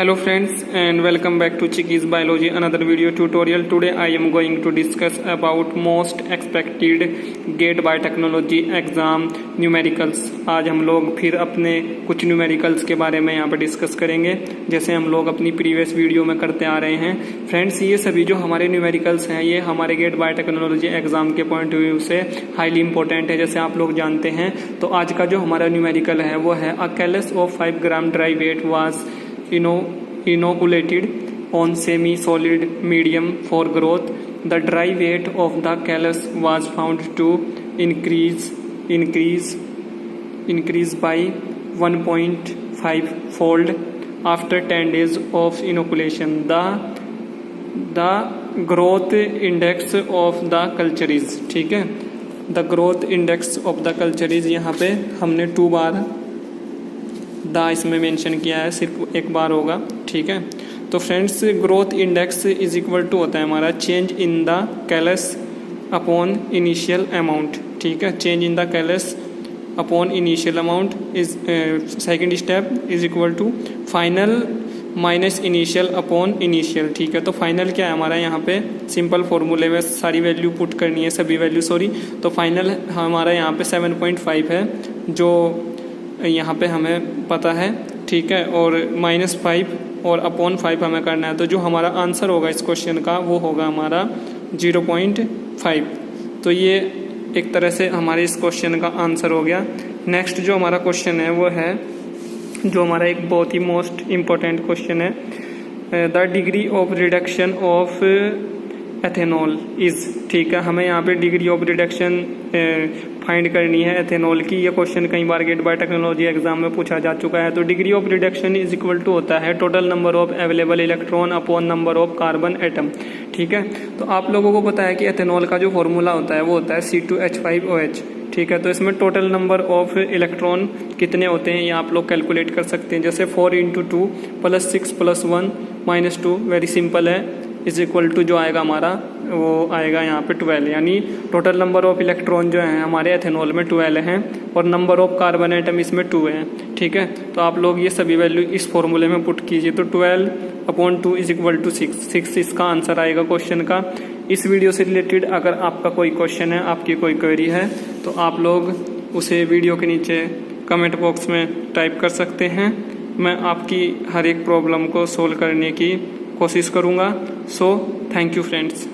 Hello friends and welcome back to Chiki's Biology another video tutorial. Today I am going to discuss about most expected GATE Biotechnology exam numericals. आज हम लोग फिर अपने कुछ numericals के बारे में यहाँ पर डिस्कस करेंगे जैसे हम लोग अपनी प्रीवियस वीडियो में करते आ रहे हैं। फ्रेंड्स ये सभी जो हमारे न्यूमेरिकल्स हैं ये हमारे GATE Biotechnology एग्जाम के पॉइंट ऑफ व्यू से हाईली इंपॉर्टेंट है जैसे आप लोग जानते हैं। तो आज का जो हमारा न्यूमेरिकल है वो है a callus of 5 gram dry weight was inoculated on semi-solid medium for growth. The dry weight of the callus was found to increase by 1.5 fold after 10 days of inoculation. The growth index of the culture is ठीक है। The growth index of the culture is यहाँ पे हमने 2 बार इसमें mention किया है, सिर्फ एक बार होगा ठीक है। तो friends growth index is equal to होता है हमारा change in the callus upon initial amount ठीक है। Change in the callus upon initial amount is second step is equal to final minus initial upon initial ठीक है। तो final क्या है हमारा यहाँ पे सिंपल फॉर्मूले में सारी वैल्यू पुट करनी है, सभी वैल्यू सॉरी। तो फाइनल हमारा यहाँ पे 7.5 है जो यहाँ पे हमें पता है ठीक है, और -5 और अपॉन 5 हमें करना है। तो जो हमारा आंसर होगा इस क्वेश्चन का वो होगा हमारा 0.5। तो ये एक तरह से हमारे इस क्वेश्चन का आंसर हो गया। नेक्स्ट जो हमारा क्वेश्चन है वो है जो हमारा एक बहुत ही मोस्ट इम्पोर्टेंट क्वेश्चन है, the degree of reduction of ethanol is ठीक है। हमें यहाँ पे डिग्री ऑफ रिडक्शन फाइंड करनी है एथेनॉल की। ये क्वेश्चन कई बार गेट बायोटेक्नोलॉजी एग्जाम में पूछा जा चुका है। तो degree of reduction is equal to होता है total number of available electron upon number of carbon atom ठीक है। तो आप लोगों को पता है कि एथेनॉल का जो फॉर्मूला होता है वो होता है C2H5OH ठीक है। तो इसमें टोटल नंबर ऑफ इलेक्ट्रॉन कितने होते हैं ये आप लोग कैलकुलेट कर सकते हैं। जैसे 4 × 2 + 6 + 1 - 2 वेरी सिंपल है इज इक्वल टू जो आएगा हमारा वो आएगा यहाँ पे 12, यानी टोटल नंबर ऑफ इलेक्ट्रॉन जो हैं हमारे एथेनॉल में 12 हैं और नंबर ऑफ कार्बन एटम इसमें 2 हैं ठीक है। तो आप लोग ये सभी वैल्यू इस फॉर्मूले में पुट कीजिए। तो 12/2 इज इक्वल टू 6 इसका आंसर आएगा क्वेश्चन का। इस वीडियो से रिलेटेड अगर आपका कोई क्वेश्चन है, आपकी कोई क्वेरी है तो आप लोग उसे वीडियो के नीचे कमेंट बॉक्स में टाइप कर सकते हैं। मैं आपकी हर एक प्रॉब्लम को सोल्व करने की कोशिश करूँगा। So thank you friends.